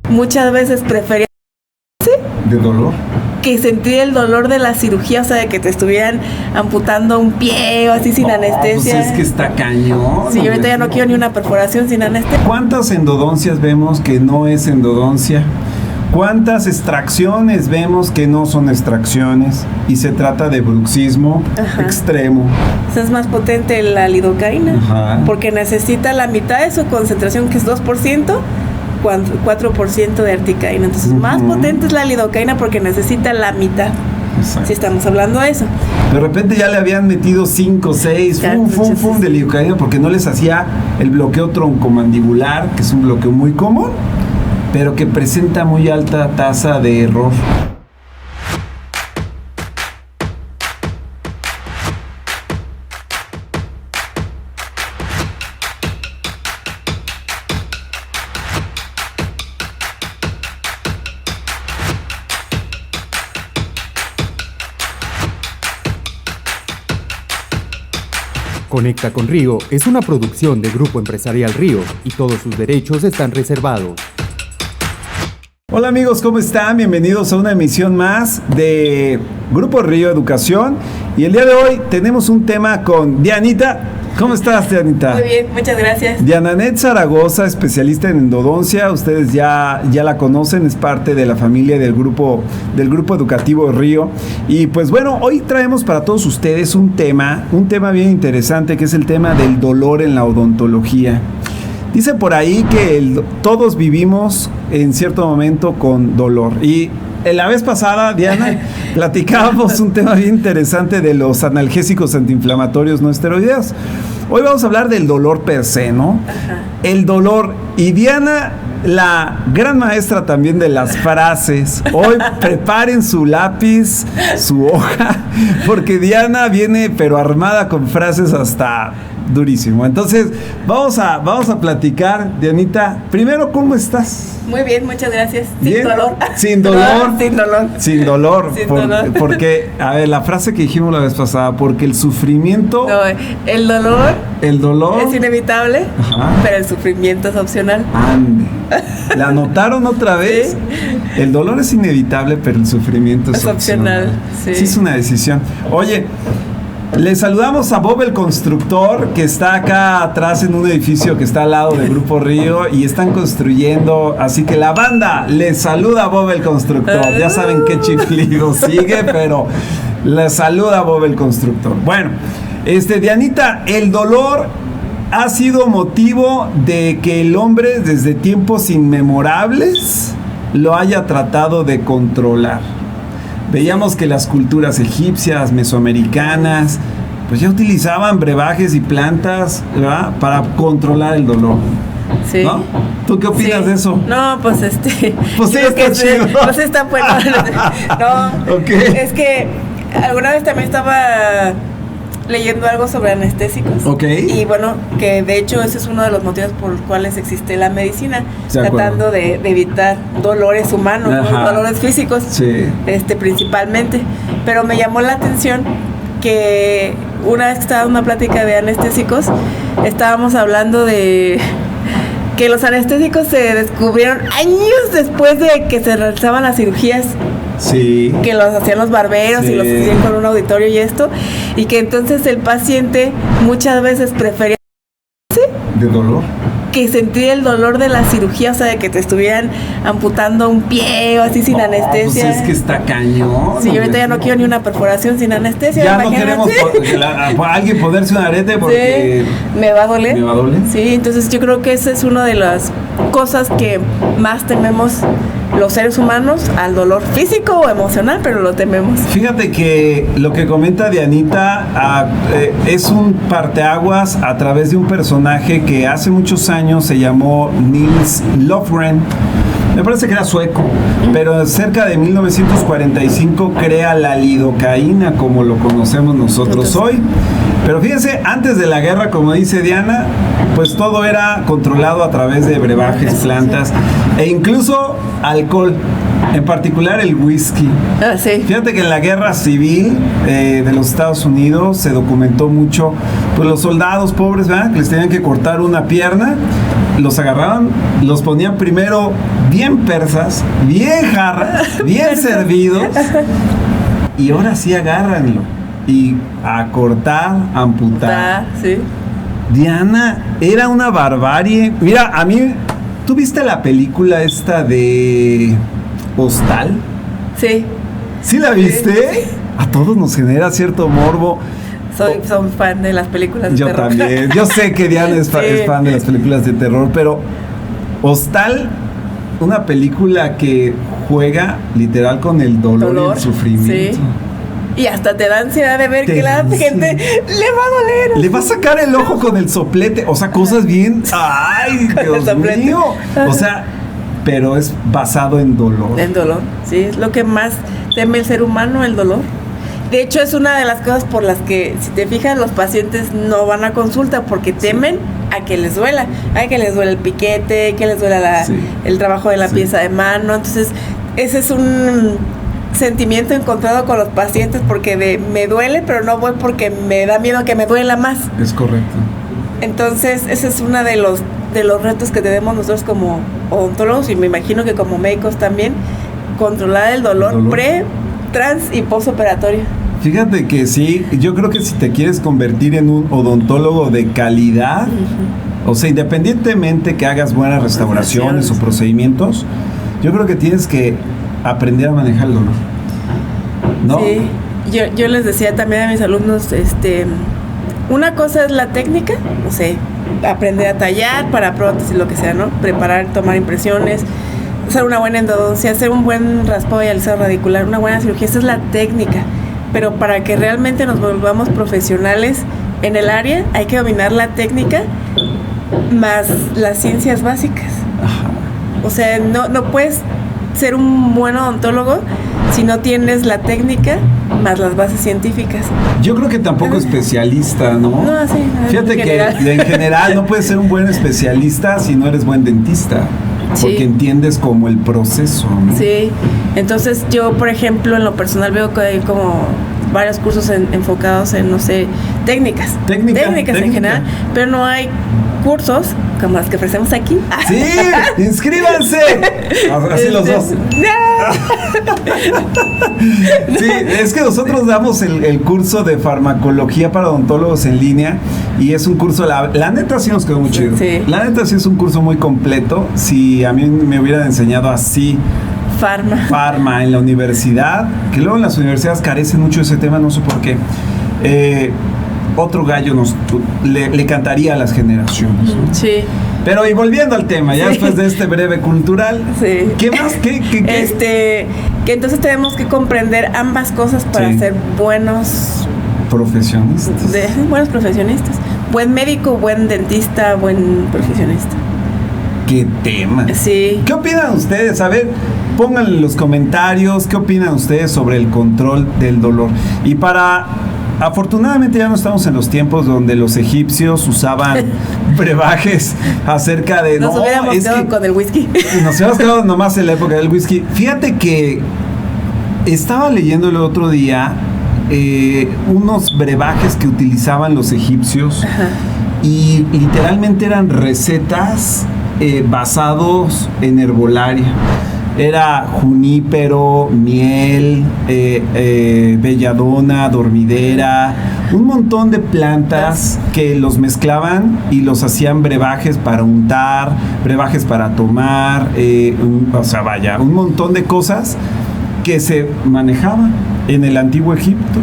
muchas veces prefería ¿De dolor? que sentir el dolor de la cirugía, o sea, de que te estuvieran amputando un pie o así sin anestesia. Pues es que está cañón. Sí, yo ahorita ya no quiero ni una perforación sin anestesia. ¿Cuántas endodoncias vemos que no es endodoncia? ¿Cuántas extracciones vemos que no son extracciones? Y se trata de bruxismo extremo. O sea, es más potente la lidocaína, porque necesita la mitad de su concentración, que es 2%, 4% de articaína. Entonces, más potente es la lidocaína porque necesita la mitad. Exacto. Si estamos hablando de eso. De repente ya le habían metido 5, 6, de lidocaína porque no les hacía el bloqueo troncomandibular, que es un bloqueo muy común, pero que presenta muy alta tasa de error. Conecta con Río es una producción de Grupo Empresarial Río y todos sus derechos están reservados. Hola amigos, ¿cómo están? Bienvenidos a una emisión más de Grupo Río Educación. Y el día de hoy tenemos un tema con Dianita. ¿Cómo estás, Dianita? Muy bien, muchas gracias. Diananet Zaragoza, especialista en endodoncia. Ustedes ya la conocen, es parte de la familia del grupo educativo Río. Y pues bueno, hoy traemos para todos ustedes un tema bien interesante, que es el tema del dolor en la odontología. Dice por ahí que todos vivimos en cierto momento con dolor. Y la vez pasada, Diana, platicábamos un tema bien interesante de los analgésicos antiinflamatorios no esteroideos. Hoy vamos a hablar del dolor per se, ¿no? El dolor. Y Diana, la gran maestra también de las frases. Hoy preparen su lápiz, su hoja, porque Diana viene pero armada con frases hasta durísimo. Entonces, vamos a platicar, Dianita. Primero, ¿cómo estás? Muy bien, muchas gracias. Sin dolor. Sin dolor. Sin dolor. Sin dolor. Porque, a ver, la frase que dijimos la vez pasada, porque el sufrimiento... No, el dolor es inevitable, pero el sufrimiento es opcional. Ande. ¿La anotaron otra vez? Sí. El dolor es inevitable, pero el sufrimiento es opcional. Sí, es una decisión. Oye, le saludamos a Bob el constructor, que está acá atrás en un edificio que está al lado del Grupo Río y están construyendo, así que la banda le saluda a Bob el constructor. Ya saben qué chiflido sigue, pero le saluda a Bob el constructor. Bueno, Dianita, el dolor ha sido motivo de que el hombre desde tiempos inmemorables lo haya tratado de controlar. Veíamos que las culturas egipcias, mesoamericanas, pues ya utilizaban brebajes y plantas, ¿verdad?, para controlar el dolor. Sí. ¿No? ¿Tú qué opinas de eso? No, pues Pues sí, está chido. Pues está bueno. No, es que alguna vez también estaba leyendo algo sobre anestésicos. Y bueno, que de hecho ese es uno de los motivos por los cuales existe la medicina, tratando de evitar dolores humanos, ¿no? Dolores físicos, principalmente. Pero me llamó la atención que una vez que estaba en una plática de anestésicos, estábamos hablando de que los anestésicos se descubrieron años después de que se realizaban las cirugías. Sí. Que los hacían los barberos y los hacían con un auditorio y esto, y que entonces el paciente muchas veces prefería de dolor que sentir el dolor de la cirugía, o sea, de que te estuvieran amputando un pie o así sin anestesia. Pues es que está cañón. Sí, yo ahorita ya no quiero ni una perforación sin anestesia. Ya no queremos alguien ponerse un arete porque me va a doler. ¿Me va a doler? Sí, entonces yo creo que esa es una de las cosas que más tememos los seres humanos, al dolor físico o emocional, pero lo tememos. Fíjate que lo que comenta Dianita es un parteaguas a través de un personaje que hace muchos años se llamó Nils Lofgren. Me parece que era sueco, pero cerca de 1945 crea la lidocaína como lo conocemos nosotros hoy. Pero fíjense, antes de la guerra, como dice Diana, pues todo era controlado a través de brebajes, plantas. E incluso alcohol, en particular el whisky. Sí. Fíjate que en la guerra civil de los Estados Unidos se documentó mucho, pues los soldados pobres, ¿verdad?, que les tenían que cortar una pierna, los agarraban, los ponían primero bien persas, bien jarras, bien servidos, y ahora sí agárranlo. Y a cortar, a amputar. Sí. Diana, era una barbarie. Mira, a mí, ¿tú viste la película esta de Hostal? Sí. ¿Sí la viste? Sí. A todos nos genera cierto morbo. Soy fan de las películas de terror. Yo también. Yo sé que Diana es fan de las películas de terror, pero Hostal, una película que juega literal con el dolor y el sufrimiento. Sí. Y hasta te da ansiedad de ver que la gente le va a doler. Le va a sacar el ojo con el soplete. O sea, cosas bien. ¡Ay, Dios mío! O sea, pero es basado en dolor. En dolor, sí. Es lo que más teme el ser humano, el dolor. De hecho, es una de las cosas por las que, si te fijas, los pacientes no van a consulta porque temen a que les duela. A que les duela el piquete, que les duela el trabajo de la pieza de mano. Entonces, ese es un sentimiento encontrado con los pacientes porque me duele, pero no voy porque me da miedo que me duela más. Es correcto. Entonces, ese es uno de los retos que tenemos nosotros como odontólogos y me imagino que como médicos también, controlar el dolor pre, trans y postoperatorio. Fíjate que sí, yo creo que si te quieres convertir en un odontólogo de calidad, o sea, independientemente que hagas buenas restauraciones o procedimientos, yo creo que tienes que aprender a manejar el dolor, ¿no? Sí, yo les decía también a mis alumnos, una cosa es la técnica, no sé, aprender a tallar para prótesis, lo que sea, ¿no? Preparar, tomar impresiones, hacer una buena endodoncia, hacer un buen raspado y alisado radicular, una buena cirugía, esa es la técnica. Pero para que realmente nos volvamos profesionales en el área, hay que dominar la técnica más las ciencias básicas. Ajá. O sea, no puedes ser un buen odontólogo si no tienes la técnica más las bases científicas. Yo creo que tampoco especialista, ¿no? No, sí. Fíjate que en general no puedes ser un buen especialista si no eres buen dentista. Porque entiendes como el proceso, ¿no? Sí, entonces yo, por ejemplo, en lo personal veo que hay como varios cursos enfocados en, no sé, técnicas en general, pero no hay cursos como los que ofrecemos aquí. ¡Sí! ¡Inscríbanse! Así los dos. Sí, es que nosotros damos el curso de farmacología para odontólogos en línea y es un curso, la neta sí nos quedó muy chido. Sí. La neta sí es un curso muy completo. Si a mí me hubieran enseñado así Farma en la universidad, que luego en las universidades carecen mucho de ese tema, no sé por qué. Otro gallo le cantaría a las generaciones, ¿no? Sí. Pero y volviendo al tema, ya después de este breve cultural, ¿qué más? ¿Qué? Que entonces tenemos que comprender ambas cosas para ser buenos profesionistas. Buenos profesionistas. Buen médico, buen dentista, buen profesionista. ¿Qué tema? Sí. ¿Qué opinan ustedes? A ver, pónganle en los comentarios qué opinan ustedes sobre el control del dolor. Y afortunadamente ya no estamos en los tiempos donde los egipcios usaban brebajes acerca de... Nos hubiéramos quedado con el whisky. Nos hubiéramos quedado nomás en la época del whisky. Fíjate que estaba leyendo el otro día unos brebajes que utilizaban los egipcios. Ajá. Y literalmente eran recetas basados en herbolaria. Era junípero, miel, belladona, dormidera, un montón de plantas que los mezclaban y los hacían brebajes para untar, brebajes para tomar, un montón de cosas que se manejaban en el antiguo Egipto.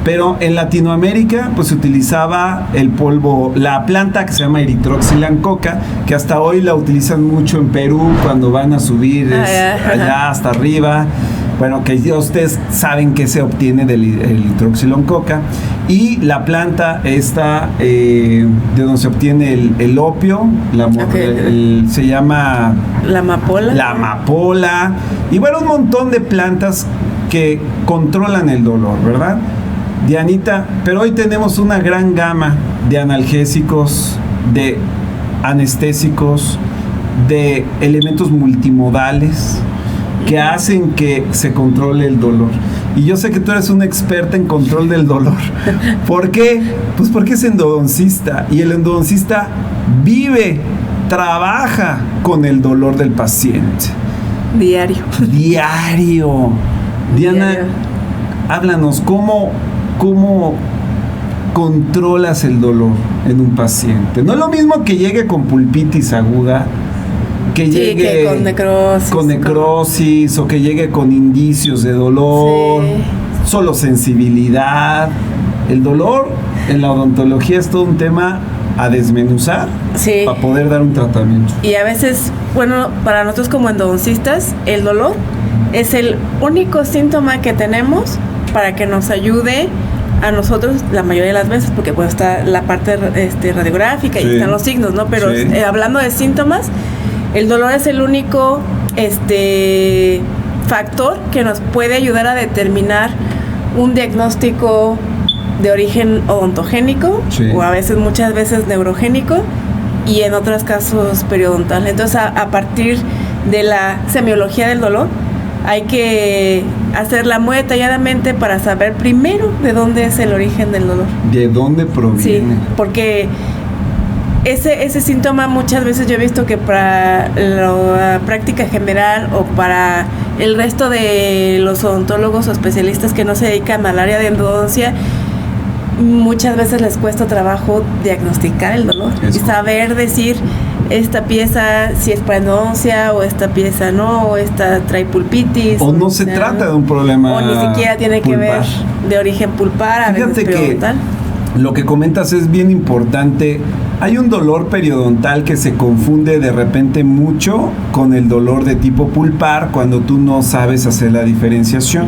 Pero en Latinoamérica pues se utilizaba el polvo, la planta que se llama Erythroxylan-coca, que hasta hoy la utilizan mucho en Perú cuando van a subir allá hasta arriba. Bueno, que ya ustedes saben que se obtiene del Erythroxylan-coca. Y la planta esta, de donde se obtiene el opio, se llama... La amapola. La amapola. Y bueno, un montón de plantas que controlan el dolor, ¿verdad? Dianita, pero hoy tenemos una gran gama de analgésicos, de anestésicos, de elementos multimodales que hacen que se controle el dolor. Y yo sé que tú eres una experta en control del dolor. ¿Por qué? Pues porque es endodoncista, y el endodoncista vive, trabaja con el dolor del paciente. Diario. Diana, háblanos, ¿cómo controlas el dolor en un paciente? No es lo mismo que llegue con pulpitis aguda, que llegue con necrosis o que llegue con indicios de dolor, solo sensibilidad. El dolor en la odontología es todo un tema a desmenuzar para poder dar un tratamiento. Y a veces, bueno, para nosotros como endodoncistas, el dolor es el único síntoma que tenemos para que nos ayude a nosotros la mayoría de las veces, porque pues está la parte radiográfica y están los signos, ¿no? Pero hablando de síntomas, el dolor es el único factor que nos puede ayudar a determinar un diagnóstico de origen odontogénico o a veces, muchas veces neurogénico, y en otros casos periodontal. Entonces a partir de la semiología del dolor hay que hacerla muy detalladamente para saber primero de dónde es el origen del dolor. ¿De dónde proviene? Sí, porque ese síntoma muchas veces yo he visto que para la práctica general o para el resto de los odontólogos o especialistas que no se dedican al área de endodoncia, muchas veces les cuesta trabajo diagnosticar el dolor y saber decir esta pieza si es para endodoncia o esta pieza no, o esta trae pulpitis. O no se trata de un problema o ni siquiera tiene pulpar. Que ver de origen pulpar, a veces periodontal. Lo que comentas es bien importante. Hay un dolor periodontal que se confunde de repente mucho con el dolor de tipo pulpar cuando tú no sabes hacer la diferenciación.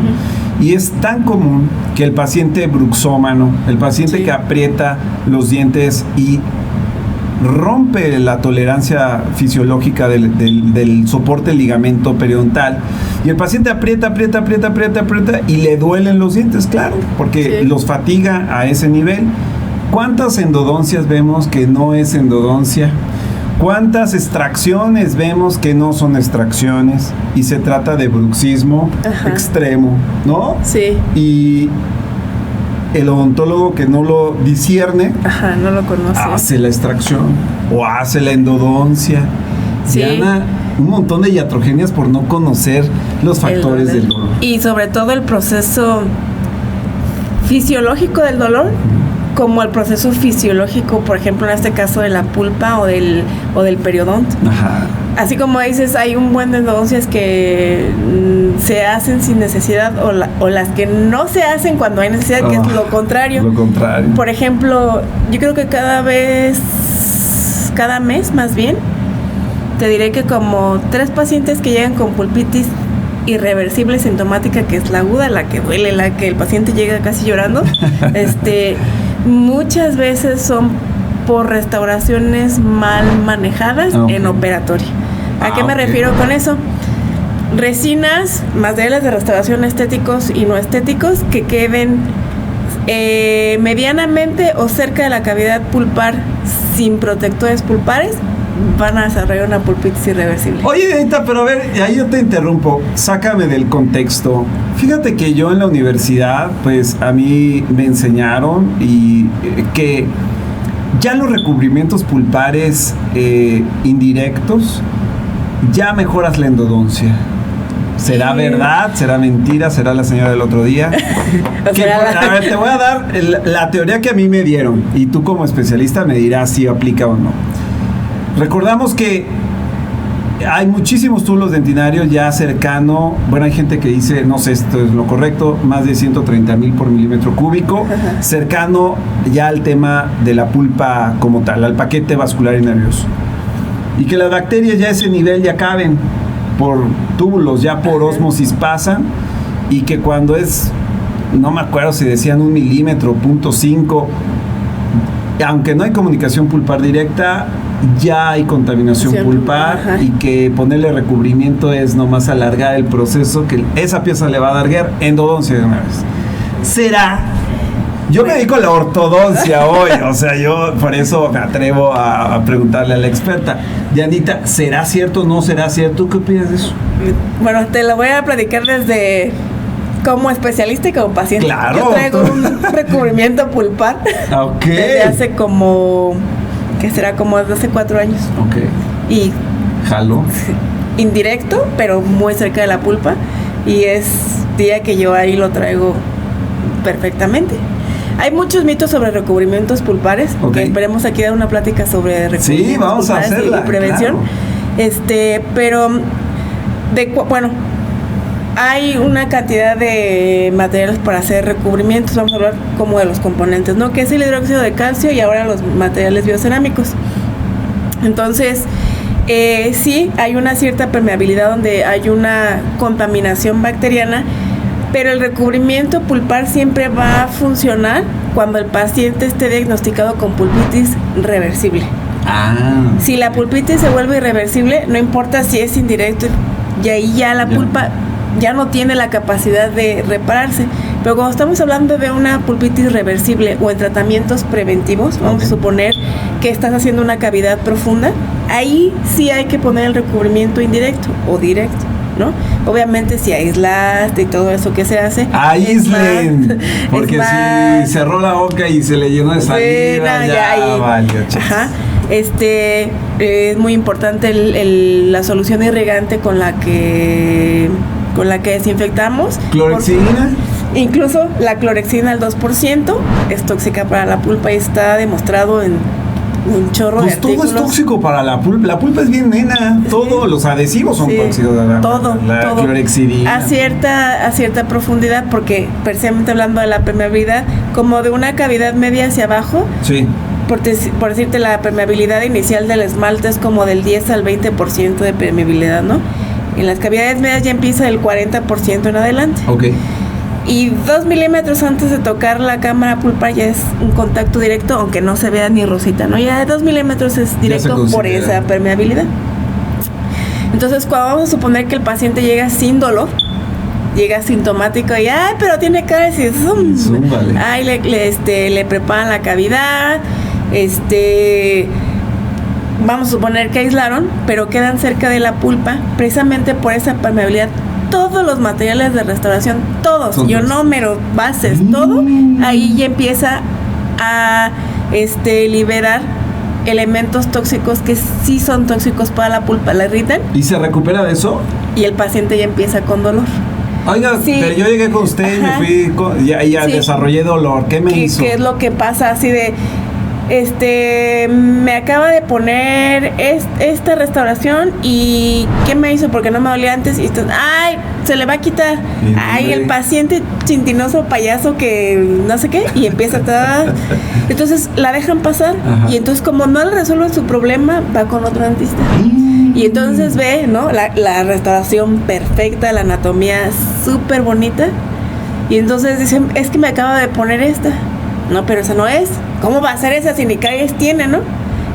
Y es tan común que el paciente bruxómano, el paciente que aprieta los dientes y rompe la tolerancia fisiológica del soporte ligamento periodontal, y el paciente aprieta y le duelen los dientes, claro, porque los fatiga a ese nivel. ¿Cuántas endodoncias vemos que no es endodoncia? ¿Cuántas extracciones vemos que no son extracciones? Y se trata de bruxismo extremo, ¿no? Sí. Y el odontólogo que no lo discierne, no lo conoce, hace la extracción o hace la endodoncia. Sí. Diana, un montón de iatrogenias por no conocer los factores del dolor. Y sobre todo el proceso fisiológico del dolor, como el proceso fisiológico, por ejemplo, en este caso de la pulpa o del periodonto. Así como dices, hay un buen de endodoncias que se hacen sin necesidad o las que no se hacen cuando hay necesidad, que es lo contrario. Por ejemplo, yo creo que cada mes más bien, te diré que como 3 pacientes que llegan con pulpitis irreversible sintomática, que es la aguda, la que duele, la que el paciente llega casi llorando, muchas veces son por restauraciones mal manejadas en operatorio. ¿A qué me refiero con eso? Resinas, materiales de restauración estéticos y no estéticos que queden medianamente o cerca de la cavidad pulpar sin protectores pulpares, van a desarrollar una pulpitis irreversible. Oye, Anita, pero a ver, ahí yo te interrumpo, sácame del contexto. Fíjate que yo en la universidad, pues a mí me enseñaron que ya los recubrimientos pulpares indirectos, ya mejoras la endodoncia. ¿Será verdad? ¿Será mentira? ¿Será la señora del otro día? A ver, te voy a dar la teoría que a mí me dieron y tú como especialista me dirás si aplica o no. Recordamos que hay muchísimos tubos dentinarios ya cercano, bueno, hay gente que dice, no sé, esto es lo correcto, más de 130,000 por milímetro cúbico, cercano ya al tema de la pulpa como tal, al paquete vascular y nervioso. Y que las bacterias ya a ese nivel ya caben por túbulos, ya por ósmosis pasan, y que cuando es, no me acuerdo si decían 1 milímetro, 0.5, aunque no hay comunicación pulpar directa, ya hay contaminación pulpar, y que ponerle recubrimiento es nomás alargar el proceso, que esa pieza le va a dar endodoncia de una vez. ¿Será Yo me dedico a la ortodoncia hoy, o sea, yo por eso me atrevo a preguntarle a la experta. Dianita, ¿será cierto o no será cierto? ¿Qué opinas de eso? Bueno, te lo voy a platicar desde como especialista y como paciente. Claro. Yo traigo un recubrimiento pulpar. Ok. Desde hace como, ¿qué será? Como desde hace 4 años. Ok. Y jalo. Indirecto, pero muy cerca de la pulpa. Y es día que yo ahí lo traigo perfectamente. Hay muchos mitos sobre recubrimientos pulpares. Okay. Esperemos aquí dar una plática sobre recubrimientos sí, vamos pulpares a hacerla, y prevención. Claro. Pero bueno, hay una cantidad de materiales para hacer recubrimientos. Vamos a hablar como de los componentes, ¿no? Que es el hidróxido de calcio y ahora los materiales biocerámicos. Entonces, sí, hay una cierta permeabilidad donde hay una contaminación bacteriana, pero el recubrimiento pulpar siempre va a funcionar cuando el paciente esté diagnosticado con pulpitis reversible. Si la pulpitis se vuelve irreversible, no importa si es indirecto, y ahí ya la pulpa ya no tiene la capacidad de repararse. Pero cuando estamos hablando de una pulpitis reversible o en tratamientos preventivos, vamos a suponer que estás haciendo una cavidad profunda, ahí sí hay que poner el recubrimiento indirecto o directo, ¿no? Obviamente si aislaste y todo eso que se hace. Aíslen, porque si cerró la boca y se le llenó de saliva, ya valió. Ajá. Es muy importante la solución irrigante con la que desinfectamos. ¿Clorexidina? Incluso la clorexidina al 2% es tóxica para la pulpa y está demostrado en un chorro de artículos. Todo es tóxico para la pulpa. La pulpa es bien nena. Todos los adhesivos son tóxicos. Todo. Clorexidina. A cierta profundidad, porque precisamente hablando de la permeabilidad, como de una cavidad media hacia abajo. Sí. Por decirte, la permeabilidad inicial del esmalte es como del 10 al 20% de permeabilidad, ¿no? En las cavidades medias ya empieza del 40% en adelante. Ok. Y 2 milímetros antes de tocar la cámara pulpar ya es un contacto directo, aunque no se vea ni rosita, ¿no? Ya 2 milímetros es directo por esa permeabilidad. Entonces, cuando vamos a suponer que el paciente llega sin dolor, llega asintomático y ¡ay, pero tiene caries! Y vale. ¡ay, le preparan la cavidad! Vamos a suponer que aislaron, pero quedan cerca de la pulpa, precisamente por esa permeabilidad. Todos los materiales de restauración, todos, ionómeros, bases, todo, ahí ya empieza a liberar elementos tóxicos que sí son tóxicos para la pulpa, la irritan. ¿Y se recupera de eso? Y el paciente ya empieza con dolor. Oiga, pero yo llegué con usted y me fui, desarrollé dolor. ¿Qué me hizo? ¿Qué es lo que pasa? Así de... me acaba de poner esta restauración y ¿qué me hizo? Porque no me dolía antes y ¡ay! Se le va a quitar. ¡Ay! El paciente chintinoso payaso que no sé qué y empieza todo. Entonces la dejan pasar. Ajá. Y entonces como no le resuelven su problema, va con otro dentista. Y entonces ve, ¿no? La restauración perfecta, la anatomía súper bonita. Y entonces dicen, es que me acaba de poner esta. No, pero esa no es. ¿Cómo va a ser esa si ni caries tiene, no?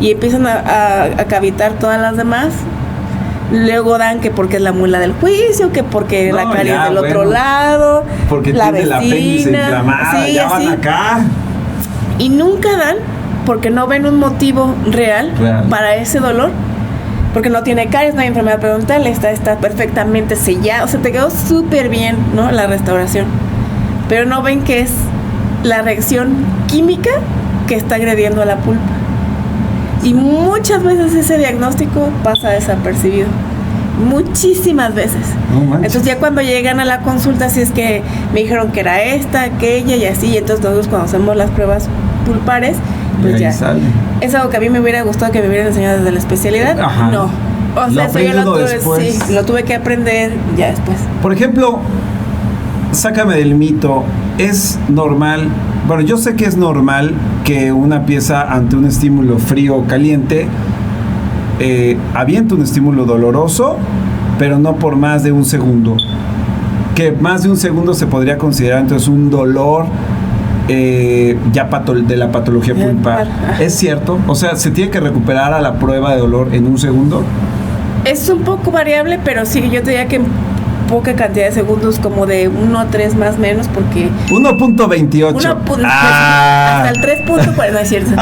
Y empiezan a cavitar todas las demás. Luego dan que porque es la mula del juicio, que porque la caries del otro lado. Porque la tiene vecina, la apéndice inflamada, ya van acá. Y nunca dan porque no ven un motivo real para ese dolor. Porque no tiene caries, no hay enfermedad periodontal, está perfectamente sellada. O sea, te quedó súper bien, ¿no? La restauración. Pero no ven que es la reacción química que está agrediendo a la pulpa. Y muchas veces ese diagnóstico pasa desapercibido. Muchísimas veces. Entonces ya cuando llegan a la consulta, si es que me dijeron que era esta, aquella y así, y entonces nosotros cuando hacemos las pruebas pulpares, pues ya sale. Es algo que a mí me hubiera gustado que me hubieran enseñado desde la especialidad. Ajá. No. O sea, eso yo lo tuve que aprender ya después. Por ejemplo, sácame del mito. Es normal, bueno, yo sé que es normal que una pieza ante un estímulo frío o caliente aviente un estímulo doloroso, pero no por más de un segundo. Que más de un segundo se podría considerar entonces un dolor ya de la patología pulpar. ¿Es cierto? O sea, ¿se tiene que recuperar a la prueba de dolor en un segundo? Es un poco variable, pero sí, yo te diría que poca cantidad de segundos, como de 1 a 3 más o menos, porque 1.28 hasta el 3.40, no es cierto,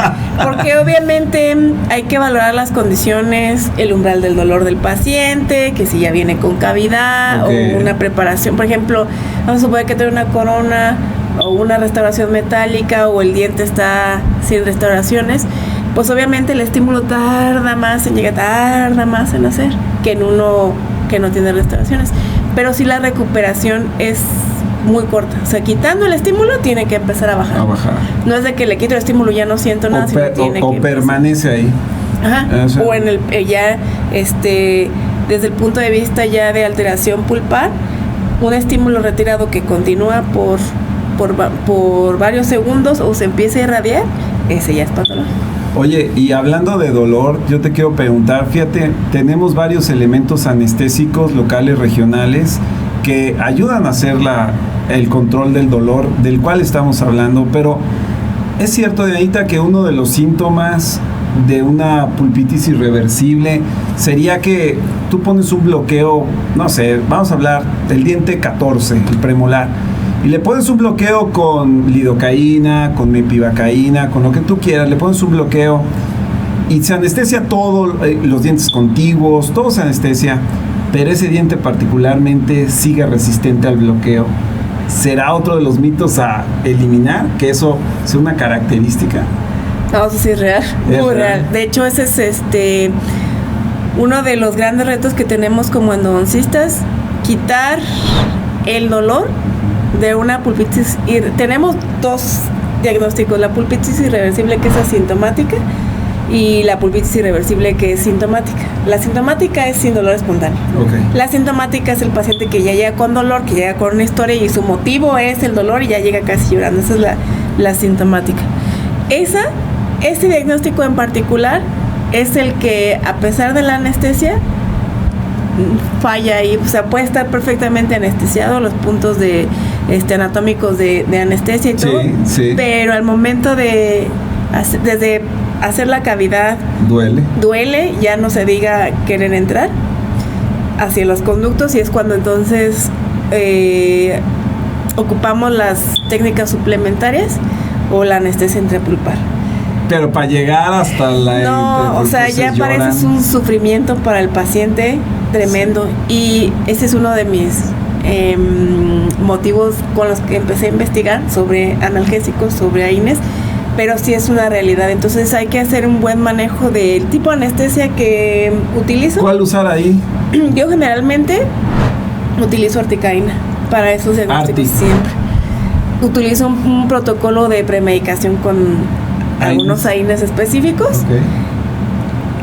porque obviamente hay que valorar las condiciones, el umbral del dolor del paciente, que si ya viene con cavidad, o una preparación, por ejemplo, vamos a suponer que tiene una corona o una restauración metálica, o el diente está sin restauraciones, pues obviamente el estímulo tarda más en llegar, tarda más en hacer que en uno que no tiene restauraciones. Pero si la recuperación es muy corta, o sea, quitando el estímulo tiene que empezar a bajar. No es de que le quito el estímulo y ya no siento nada, sino tiene que permanece ahí. Ajá. O en el ya desde el punto de vista ya de alteración pulpar, un estímulo retirado que continúa por varios segundos o se empieza a irradiar, ese ya es patológico. Oye, y hablando de dolor, yo te quiero preguntar, fíjate, tenemos varios elementos anestésicos locales, regionales, que ayudan a hacer el control del dolor, del cual estamos hablando, pero es cierto, Dianita, que uno de los síntomas de una pulpitis irreversible sería que tú pones un bloqueo, no sé, vamos a hablar del diente 14, el premolar, y le pones un bloqueo con lidocaína, con mepivacaína, con lo que tú quieras, le pones un bloqueo y se anestesia todos los dientes contiguos, todo se anestesia, pero ese diente particularmente sigue resistente al bloqueo. ¿Será otro de los mitos a eliminar, que eso sea una característica? No, eso sí es real, muy real. De hecho, ese es uno de los grandes retos que tenemos como endodoncistas, quitar el dolor de una pulpitis. Tenemos dos diagnósticos: la pulpitis irreversible, que es asintomática, y la pulpitis irreversible, que es sintomática. La sintomática es sin dolor espontáneo. La asintomática es el paciente que ya llega con dolor, que llega con una historia y su motivo es el dolor y ya llega casi llorando. Esa es la sintomática. Ese diagnóstico en particular es el que, a pesar de la anestesia, falla ahí. O sea, puede estar perfectamente anestesiado, los puntos anatómicos de anestesia y todo, sí. Pero al momento desde hacer la cavidad duele, ya no se diga querer entrar hacia los conductos, y es cuando entonces ocupamos las técnicas suplementarias o la anestesia intrapulpar. Pero para llegar hasta no, o sea, ya parece un sufrimiento para el paciente tremendo, y ese es uno de mis motivos con los que empecé a investigar sobre analgésicos, sobre AINES, pero sí es una realidad. Entonces hay que hacer un buen manejo del tipo de anestesia que utilizo. ¿Cuál usar ahí? Yo generalmente utilizo articaína para esos diagnósticos siempre. Utilizo un protocolo de premedicación con algunos AINES específicos,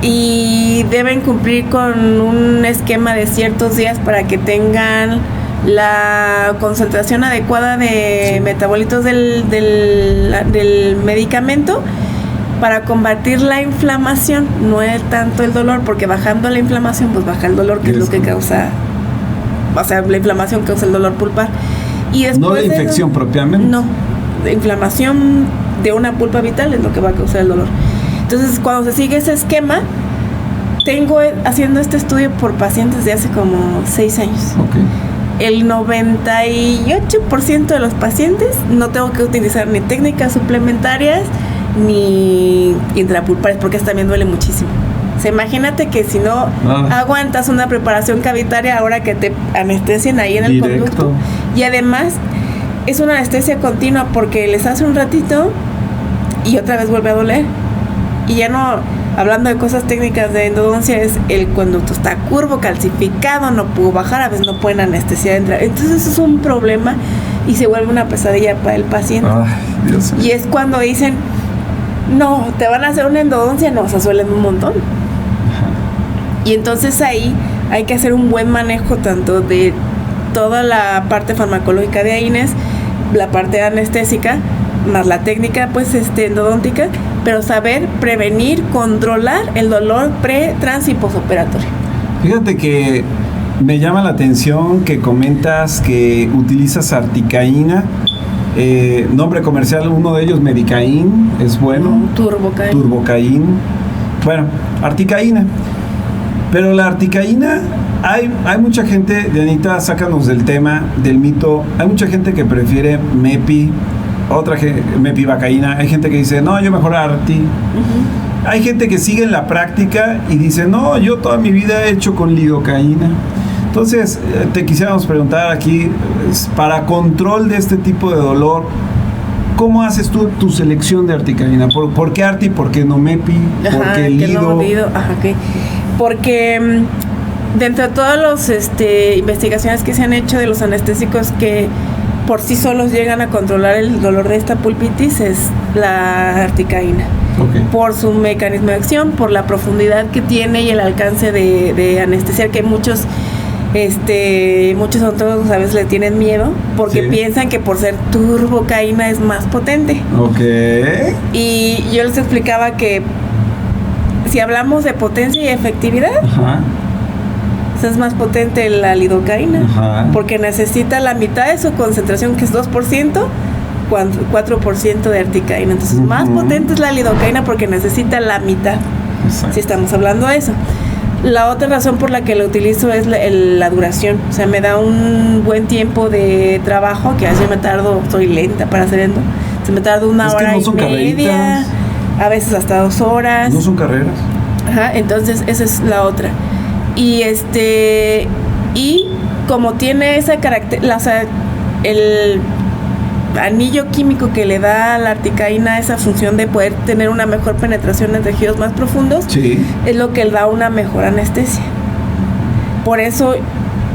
y deben cumplir con un esquema de ciertos días para que tengan la concentración adecuada de metabolitos del medicamento para combatir la inflamación, no es tanto el dolor, porque bajando la inflamación pues baja el dolor, que es lo que causa, o sea, la inflamación causa el dolor pulpar. Y después no la infección propiamente. No, la inflamación de una pulpa vital es lo que va a causar el dolor. Entonces, cuando se sigue ese esquema, tengo haciendo este estudio por pacientes de hace como 6 años. El 98% de los pacientes no tengo que utilizar ni técnicas suplementarias ni intrapulpares, porque eso también duele muchísimo. O sea, imagínate que si no aguantas una preparación cavitaria, ahora que te anestesien ahí en el conducto. Y además es una anestesia continua, porque les hace un ratito y otra vez vuelve a doler. Y ya no, hablando de cosas técnicas de endodoncia, es el conducto está curvo, calcificado, no pudo bajar, a veces no pueden anestesiar, entrar. Entonces eso es un problema y se vuelve una pesadilla para el paciente. Ay, Dios mío. Y es cuando dicen, no, te van a hacer una endodoncia, no, o sea, suelen un montón. Y entonces ahí hay que hacer un buen manejo tanto de toda la parte farmacológica de AINES, la parte anestésica, más la técnica pues endodóntica, pero saber prevenir, controlar el dolor pre, trans y posoperatorio. Fíjate que me llama la atención que comentas que utilizas articaína, nombre comercial, uno de ellos Medicaín, es bueno. Turbocaín. Bueno, articaína. Pero la articaína, hay mucha gente, Dianita, sácanos del tema, del mito. Hay mucha gente que prefiere mepi, mepivacaína. Hay gente que dice, no, yo mejor arti. Uh-huh. Hay gente que sigue en la práctica y dice, no, yo toda mi vida he hecho con lidocaína. Entonces, te quisiéramos preguntar aquí, para control de este tipo de dolor, ¿cómo haces tú tu selección de articaína? ¿Por qué arti? ¿Por qué no mepi? ¿Por qué lido? Ajá, okay. Porque dentro de todas las investigaciones que se han hecho de los anestésicos que por sí solos llegan a controlar el dolor de esta pulpitis, es la articaína. Okay. Por su mecanismo de acción, por la profundidad que tiene y el alcance de anestesiar, que muchos odontólogos a veces le tienen miedo porque piensan que por ser turbocaína es más potente. Okay. Y yo les explicaba que si hablamos de potencia y efectividad, es más potente la lidocaína, porque necesita la mitad de su concentración, que es 2%, 4% de articaína. Entonces, más potente es la lidocaína porque necesita la mitad. Exacto. Si estamos hablando de eso. La otra razón por la que lo utilizo es la duración. O sea, me da un buen tiempo de trabajo, que a veces me tardo, soy lenta para hacer esto. Se me tarda una hora y media, a veces hasta 2 horas. No son carreras. Ajá, entonces esa es la otra. Y y como tiene esa característica, el anillo químico que le da a la articaína esa función de poder tener una mejor penetración en tejidos más profundos, es lo que le da una mejor anestesia. Por eso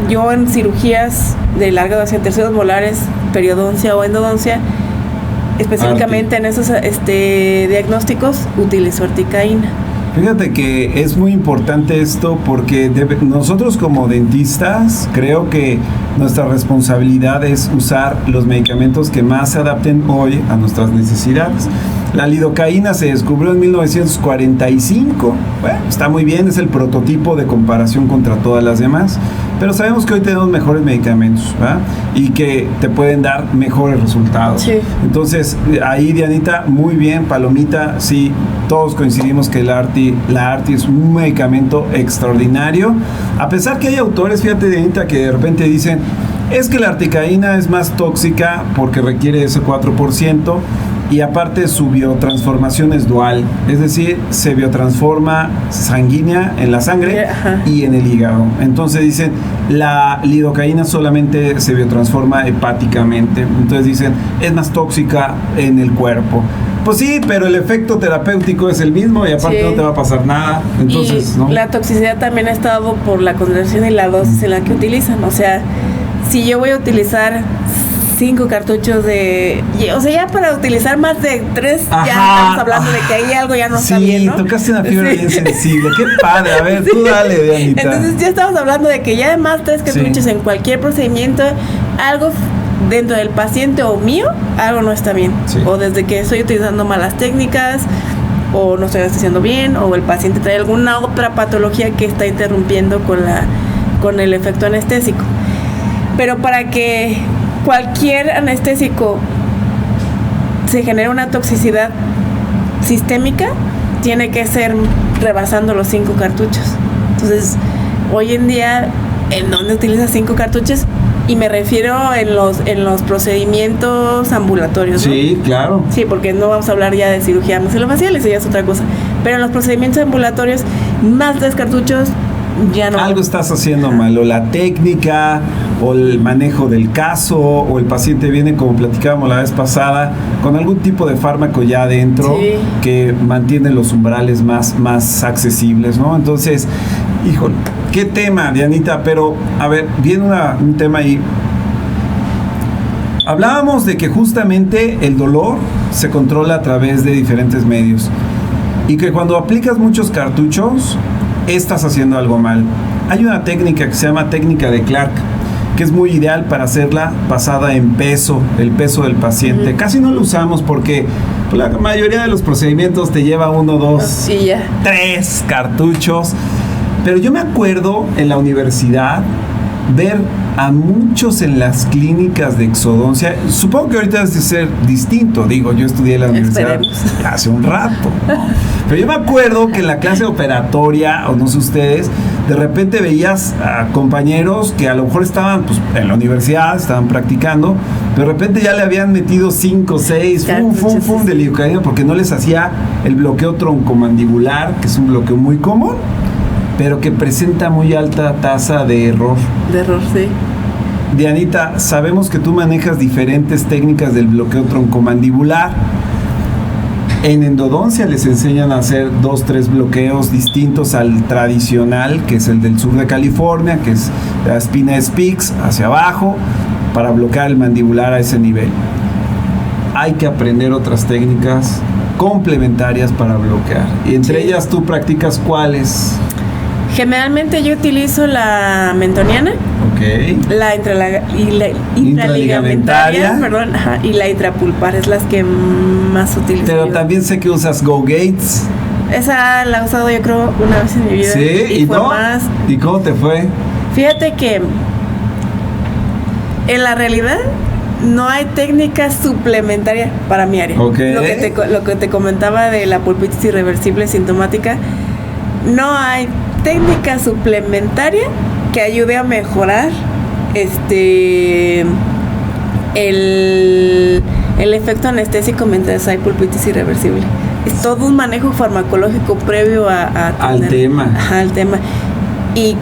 yo en cirugías de larga duración, terceros molares, periodoncia o endodoncia, específicamente en esos diagnósticos, utilizo articaína. Fíjate que es muy importante esto porque nosotros como dentistas creo que nuestra responsabilidad es usar los medicamentos que más se adapten hoy a nuestras necesidades. La lidocaína se descubrió en 1945. Bueno, está muy bien, es el prototipo de comparación contra todas las demás. Pero sabemos que hoy tenemos mejores medicamentos, ¿verdad? Y que te pueden dar mejores resultados. Sí. Entonces, ahí, Dianita, muy bien, palomita, sí, todos coincidimos que la arti es un medicamento extraordinario. A pesar que hay autores, fíjate, Dianita, que de repente dicen, es que la articaína es más tóxica porque requiere ese 4%. Y aparte su biotransformación es dual, es decir, se biotransforma sanguínea en la sangre y en el hígado. Entonces dicen, la lidocaína solamente se biotransforma hepáticamente. Entonces dicen, es más tóxica en el cuerpo. Pues sí, pero el efecto terapéutico es el mismo y aparte no te va a pasar nada. Entonces, y la toxicidad también ha estado por la concentración y la dosis en la que utilizan. O sea, si yo voy a utilizar 5 cartuchos o sea, ya para utilizar más de 3, ya estamos hablando de que ahí algo ya no está bien, ¿no? Sí, tocaste una fibra bien sensible. Qué padre, a ver, tú dale, Dianita. Entonces ya estamos hablando de que ya además 3 cartuchos en cualquier procedimiento, algo dentro del paciente o mío, algo no está bien. O desde que estoy utilizando malas técnicas, o no estoy haciendo bien, o el paciente trae alguna otra patología que está interrumpiendo con el efecto anestésico. Pero para que cualquier anestésico se genera una toxicidad sistémica, tiene que ser rebasando los 5 cartuchos. Entonces, hoy en día, ¿en dónde utilizas 5 cartuchos? Y me refiero en los procedimientos ambulatorios, ¿no? Sí, claro. Sí, porque no vamos a hablar ya de cirugía maxilofacial, eso ya es otra cosa. Pero en los procedimientos ambulatorios, más 3 cartuchos, ya no. Algo estás haciendo mal, o la técnica, o el manejo del caso, o el paciente viene, como platicábamos la vez pasada, con algún tipo de fármaco ya adentro que mantiene los umbrales más accesibles, ¿no? Entonces, híjole, qué tema, Dianita, pero a ver, viene un tema ahí. Hablábamos de que justamente el dolor se controla a través de diferentes medios y que cuando aplicas muchos cartuchos estás haciendo algo mal. Hay una técnica que se llama técnica de Clark, que es muy ideal para hacerla basada en el peso del paciente. Casi no lo usamos porque la mayoría de los procedimientos te lleva 1, 2, 3 cartuchos. Pero yo me acuerdo en la universidad ver a muchos en las clínicas de exodoncia. Supongo que ahorita debe ser distinto. Digo, yo estudié en la universidad hace un rato, ¿no? Pero yo me acuerdo que en la clase operatoria, o no sé ustedes, de repente veías a compañeros que a lo mejor estaban pues, en la universidad, estaban practicando, de repente ya le habían metido 5, 6, de lidocaína porque no les hacía el bloqueo troncomandibular, que es un bloqueo muy común, pero que presenta muy alta tasa de error. De error, sí. Dianita, sabemos que tú manejas diferentes técnicas del bloqueo troncomandibular. En endodoncia les enseñan a hacer 2, 3 bloqueos distintos al tradicional, que es el del sur de California, que es la espina Spix hacia abajo, para bloquear el mandibular a ese nivel. Hay que aprender otras técnicas complementarias para bloquear. Y entre ellas, ¿tú practicas cuáles? Generalmente yo utilizo la mentoniana, la intraligamentaria, y la intrapulpar, es las que más utilizo. Pero también sé que usas Go Gates. Esa la he usado yo creo una vez en mi vida. Sí, ¿y fue no? Más. ¿Y cómo te fue? Fíjate que en la realidad no hay técnica suplementaria para mi área. Lo que te comentaba de la pulpitis irreversible sintomática, no hay técnica suplementaria que ayude a mejorar el efecto anestésico mientras hay pulpitis irreversible. Es todo un manejo farmacológico previo al tema. Al tema. Y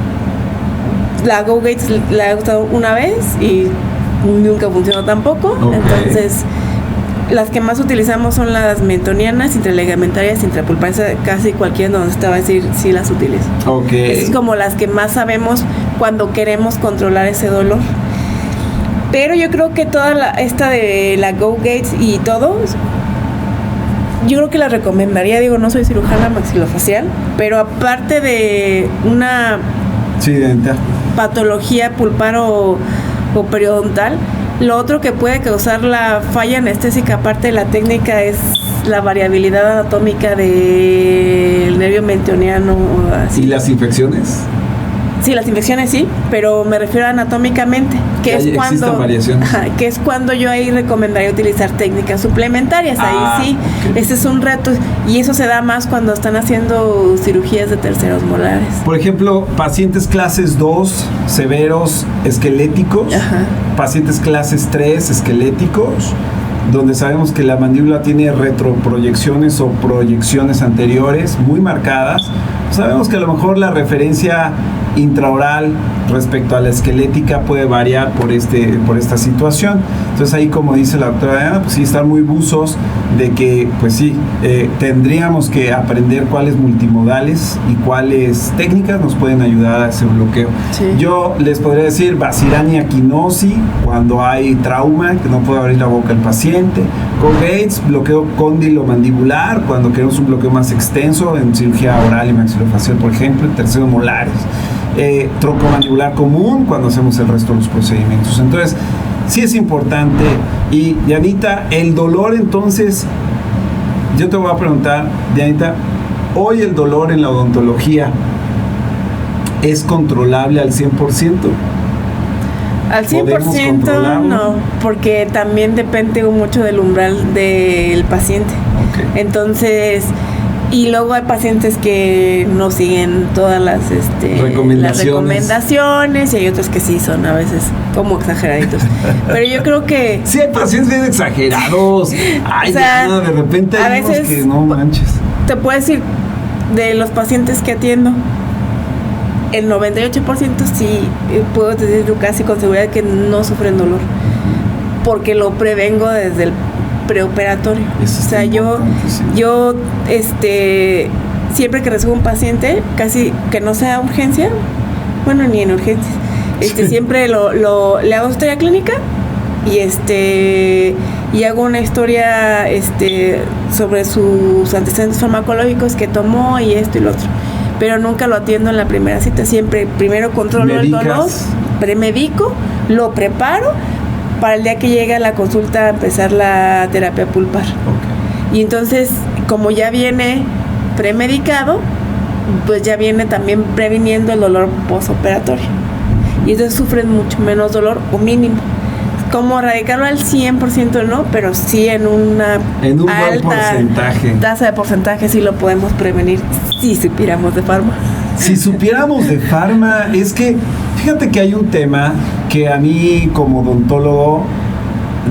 la Go Gates la he usado una vez y nunca funcionó tampoco. Entonces, las que más utilizamos son las mentonianas, intraligamentarias, intrapulpares. Casi cualquiera nos te va a decir si las utilizo. Es como las que más sabemos cuando queremos controlar ese dolor. Pero yo creo que esta de la Go Gates y todos, yo creo que la recomendaría. Digo, no soy cirujana maxilofacial, pero aparte de una patología pulpar o periodontal, lo otro que puede causar la falla anestésica, aparte de la técnica, es la variabilidad anatómica del nervio mentoniano. ¿Y las infecciones? Sí, las infecciones sí, pero me refiero anatómicamente, que es cuando yo ahí recomendaría utilizar técnicas suplementarias. Ahí sí, ese es un reto, y eso se da más cuando están haciendo cirugías de terceros molares. Por ejemplo, pacientes clases 2 severos esqueléticos, pacientes clases 3 esqueléticos, donde sabemos que la mandíbula tiene retroproyecciones o proyecciones anteriores muy marcadas. Sabemos que a lo mejor la referencia intraoral respecto a la esquelética puede variar por esta situación. Entonces ahí, como dice la doctora Diana, pues sí, estar muy buzos de que pues sí, tendríamos que aprender cuáles multimodales y cuáles técnicas nos pueden ayudar a ese bloqueo. Yo les podría decir Basirania Quinosi cuando hay trauma, que no puede abrir la boca el paciente. Go Gates, bloqueo cóndilo-mandibular cuando queremos un bloqueo más extenso en cirugía oral y maxilofacial, por ejemplo, en terceros molares. Troncomandibular común cuando hacemos el resto de los procedimientos. Entonces, sí es importante. Y Dianita, el dolor, entonces, yo te voy a preguntar, Dianita, hoy el dolor en la odontología ¿es controlable al 100%? Al 100% no, porque también depende mucho del umbral del paciente. Entonces, y luego hay pacientes que no siguen todas las recomendaciones, y hay otros que sí son a veces como exageraditos. Pero yo creo que sí hay pacientes bien exagerados. Ay, de repente hay a veces que no manches. Te puedo decir, de los pacientes que atiendo, el 98% sí puedo decir casi con seguridad que no sufren dolor, porque lo prevengo desde el preoperatorio. Eso, o sea, yo siempre que recibo un paciente, casi que no sea urgencia, bueno, ni en urgencias, siempre le hago historia clínica y hago una historia sobre sus antecedentes farmacológicos que tomó y esto y lo otro. Pero nunca lo atiendo en la primera cita. Siempre primero controlo el dolor, premedico, lo preparo para el día que llegue a la consulta a empezar la terapia pulpar. Y entonces, como ya viene premedicado, pues ya viene también previniendo el dolor postoperatorio. Y entonces sufren mucho menos dolor o mínimo. Como erradicarlo al 100% no, pero sí en un alta porcentaje. Tasa de porcentaje sí lo podemos prevenir si supiéramos de farma. Si supiéramos de farma, es que fíjate que hay un tema que a mí como odontólogo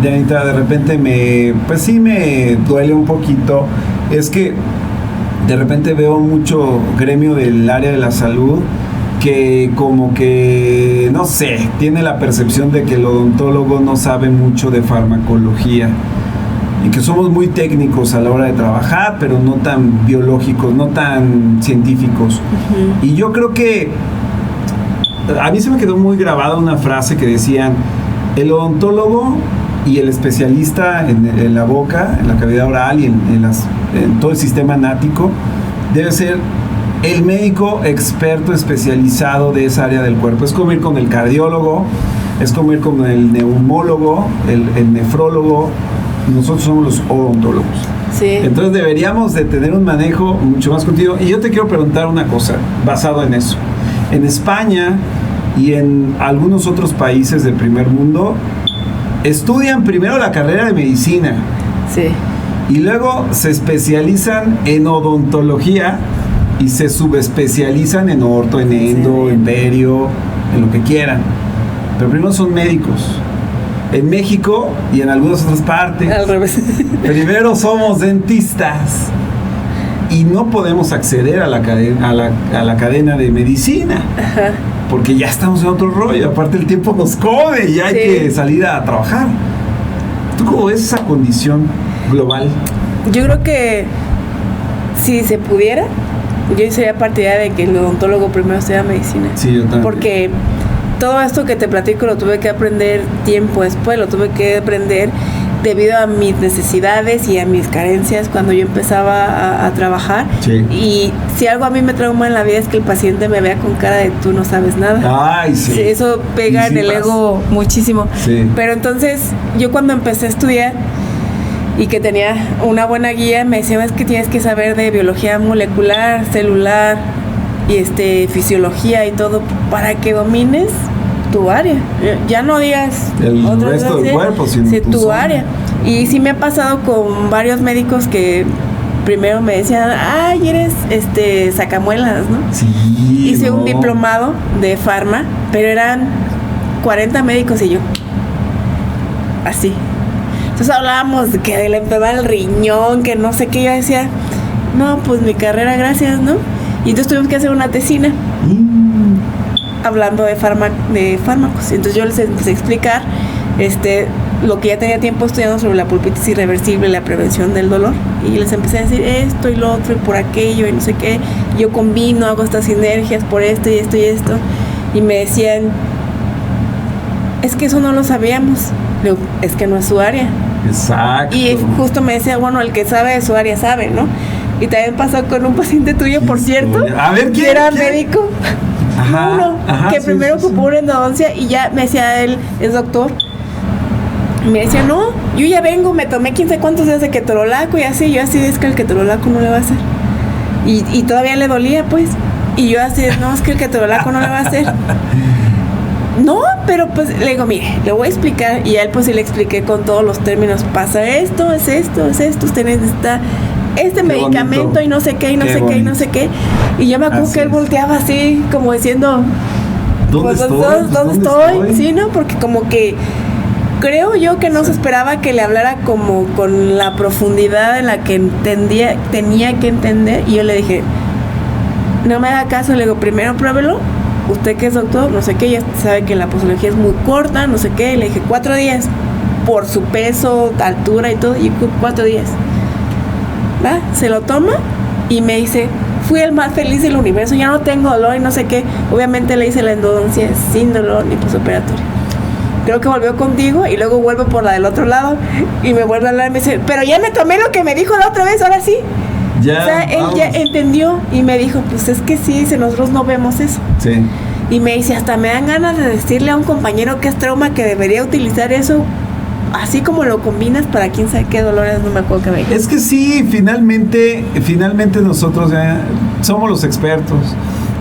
de repente me duele un poquito. Es que de repente veo mucho gremio del área de la salud que como que, no sé, tiene la percepción de que el odontólogo no sabe mucho de farmacología y que somos muy técnicos a la hora de trabajar, pero no tan biológicos, no tan científicos. Uh-huh. Y yo creo que a mí se me quedó muy grabada una frase que decían: el odontólogo y el especialista en la boca, en la cavidad oral y en todo el sistema nático debe ser el médico experto especializado de esa área del cuerpo. Es como ir con el cardiólogo, es como ir con el neumólogo, el nefrólogo. Nosotros somos los odontólogos. Sí. Entonces deberíamos de tener un manejo mucho más continuo. Y yo te quiero preguntar una cosa basado en eso. En España y en algunos otros países del primer mundo estudian primero la carrera de medicina. Sí. Y luego se especializan en odontología y se subespecializan en orto, en endo, sí, en perio, en lo que quieran. Pero primero son médicos. En México y en algunas otras partes, al revés, primero somos dentistas y no podemos acceder a la cadena de medicina. Ajá. Porque ya estamos en otro rollo. Aparte el tiempo nos come y hay que salir a trabajar. ¿Tú cómo ves esa condición global? Yo creo que si se pudiera, yo sería partidaria de que el odontólogo primero sea medicina. Sí, yo también. Porque todo esto que te platico lo tuve que aprender tiempo después, lo tuve que aprender debido a mis necesidades y a mis carencias cuando yo empezaba a trabajar. Sí. Y si algo a mí me trauma en la vida es que el paciente me vea con cara de tú no sabes nada. Ay, sí. Eso pega en el ego muchísimo. Sí. Pero entonces yo cuando empecé a estudiar y que tenía una buena guía, me decía: es que tienes que saber de biología molecular, celular y fisiología y todo para que domines tu área. Ya no digas el resto del cuerpo, sino tu área. Y sí me ha pasado con varios médicos que primero me decían: ay, eres sacamuelas, ¿no? Sí. Hice un diplomado de farma, pero eran 40 médicos y yo así. Entonces hablábamos de que de la enfermedad del riñón, que no sé qué. Yo decía: no, pues mi carrera, gracias, ¿no? Y entonces tuvimos que hacer una tesina hablando de fármacos. Entonces yo les empecé a explicar lo que ya tenía tiempo estudiando sobre la pulpitis irreversible y la prevención del dolor. Y les empecé a decir esto y lo otro y por aquello y no sé qué. Yo combino, hago estas sinergias por esto y esto y esto. Y me decían: es que eso no lo sabíamos. Digo, es que no es su área. Exacto. Y justo me decía: bueno, el que sabe de su área sabe, ¿no? Y también pasó con un paciente tuyo, por cierto. A ver, ¿quién? Era médico. Ajá, uno, que primero ocupó una endodoncia y ya me decía él, es doctor. Y me decía: no, yo ya vengo, me tomé 15 cuantos días de ketorolaco y así. Yo así, es que el ketorolaco no le va a hacer. Y todavía le dolía, pues. Y yo así, no, es que el ketorolaco no le va a hacer. No, pero pues le digo: mire, le voy a explicar. Y a él pues sí le expliqué con todos los términos: pasa esto, es esto, es esto, usted necesita este medicamento bonito. Y no sé qué, y no sé qué, y no sé qué. Y yo me acuerdo así que él volteaba así, como diciendo: ¿dónde estoy? Sí, ¿no? Porque como que creo yo que no se esperaba que le hablara como con la profundidad en la que tenía que entender. Y yo le dije: no me haga caso. Le digo: primero pruébelo, usted que es doctor, no sé qué, ya sabe que la posología es muy corta, no sé qué. Y le dije: 4 días, por su peso, altura y todo, y 4 días. ¿Va? Se lo toma y me dice: fui el más feliz del universo, ya no tengo dolor y no sé qué. Obviamente le hice la endodoncia sin dolor ni posoperatorio. Creo que volvió contigo y luego vuelve por la del otro lado y me vuelve a hablar y me dice: pero ya me tomé lo que me dijo la otra vez, ahora sí. Ya, o sea, él ya entendió y me dijo: pues es que sí, nosotros no vemos eso. Sí. Y me dice: hasta me dan ganas de decirle a un compañero que es trauma que debería utilizar eso así como lo combinas para quién sabe qué dolores. No me acuerdo que me dijo. Es que sí, finalmente nosotros ya somos los expertos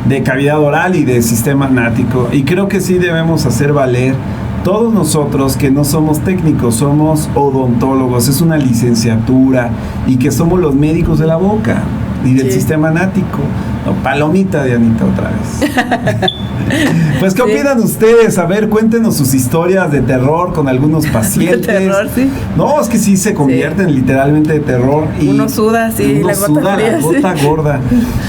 de cavidad oral y de sistema nático, y creo que sí debemos hacer valer todos nosotros que no somos técnicos, somos odontólogos, es una licenciatura, y que somos los médicos de la boca y del sistema nático. No, palomita, Dianita, otra vez. Pues, ¿qué opinan ustedes? A ver, cuéntenos sus historias de terror con algunos pacientes. De terror, sí. No, es que sí se convierten literalmente de terror. Y uno suda, sí, la gota gorda.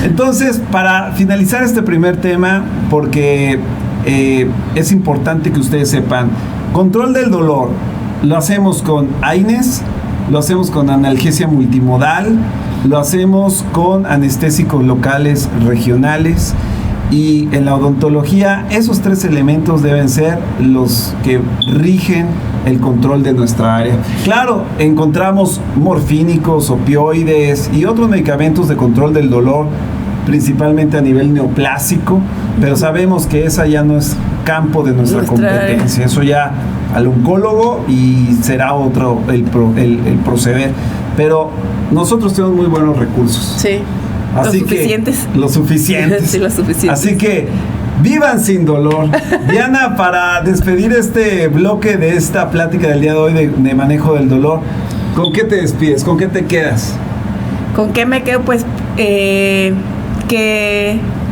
Entonces, para finalizar este primer tema, porque es importante que ustedes sepan, control del dolor, lo hacemos con AINES, lo hacemos con analgesia multimodal, lo hacemos con anestésicos locales regionales, y en la odontología esos 3 elementos deben ser los que rigen el control de nuestra área. Claro, encontramos morfínicos, opioides y otros medicamentos de control del dolor, principalmente a nivel neoplásico, pero sabemos que esa ya no es campo de nuestra competencia, eso ya al oncólogo y será otro el proceder, pero nosotros tenemos muy buenos recursos. Sí. Así los suficientes. Sí, los suficientes. Así que vivan sin dolor. Diana, para despedir este bloque de esta plática del día de hoy de manejo del dolor, ¿con qué te despides? ¿Con qué te quedas? ¿Con qué me quedo? Pues que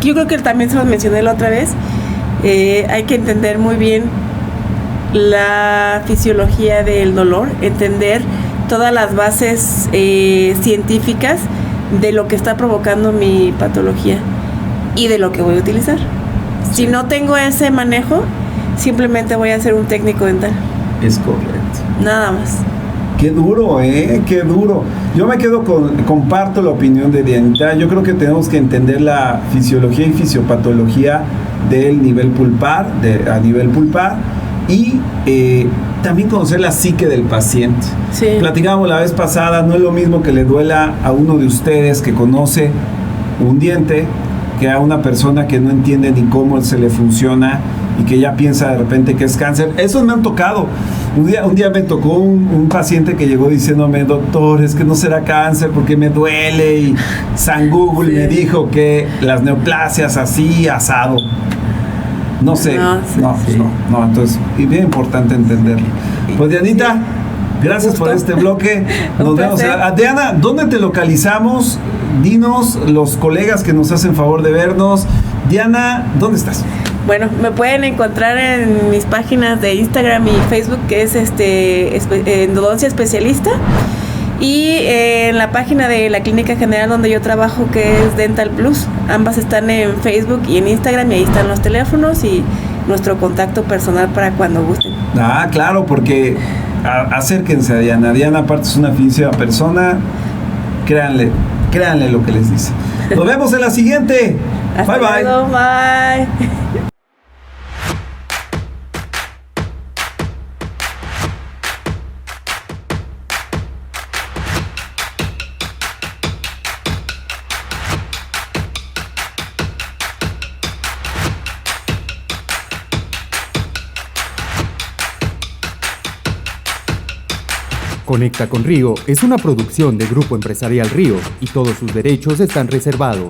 yo creo que también se lo mencioné la otra vez. Hay que entender muy bien la fisiología del dolor, entender todas las bases científicas de lo que está provocando mi patología y de lo que voy a utilizar. Sí. Si no tengo ese manejo, simplemente voy a ser un técnico dental. Es correcto. Nada más. Qué duro, qué duro. Yo me quedo comparto la opinión de Dianita. Yo creo que tenemos que entender la fisiología y fisiopatología del nivel pulpar, a nivel pulpar, y también conocer la psique del paciente. Sí. Platicábamos la vez pasada, no es lo mismo que le duela a uno de ustedes que conoce un diente que a una persona que no entiende ni cómo se le funciona y que ya piensa de repente que es cáncer. Esos me han tocado. Un día me tocó un paciente que llegó diciéndome: doctor, es que no será cáncer porque me duele, y San Google me dijo que las neoplasias así, asado. No sé, no, entonces es bien importante entenderlo. Pues Dianita, gracias por este bloque. Nos vemos. Diana, ¿dónde te localizamos? Dinos, los colegas que nos hacen favor de vernos. Diana, ¿dónde estás? Bueno, me pueden encontrar en mis páginas de Instagram y Facebook, que es Endodoncia Especialista, y en la página de la clínica general donde yo trabajo, que es Dental Plus. Ambas están en Facebook y en Instagram, y ahí están los teléfonos y nuestro contacto personal para cuando gusten. Ah, claro, porque acérquense a Diana. Diana aparte es una finísima persona. Créanle lo que les dice. Nos vemos en la siguiente. Hasta luego, bye. Conecta con Río es una producción de Grupo Empresarial Río y todos sus derechos están reservados.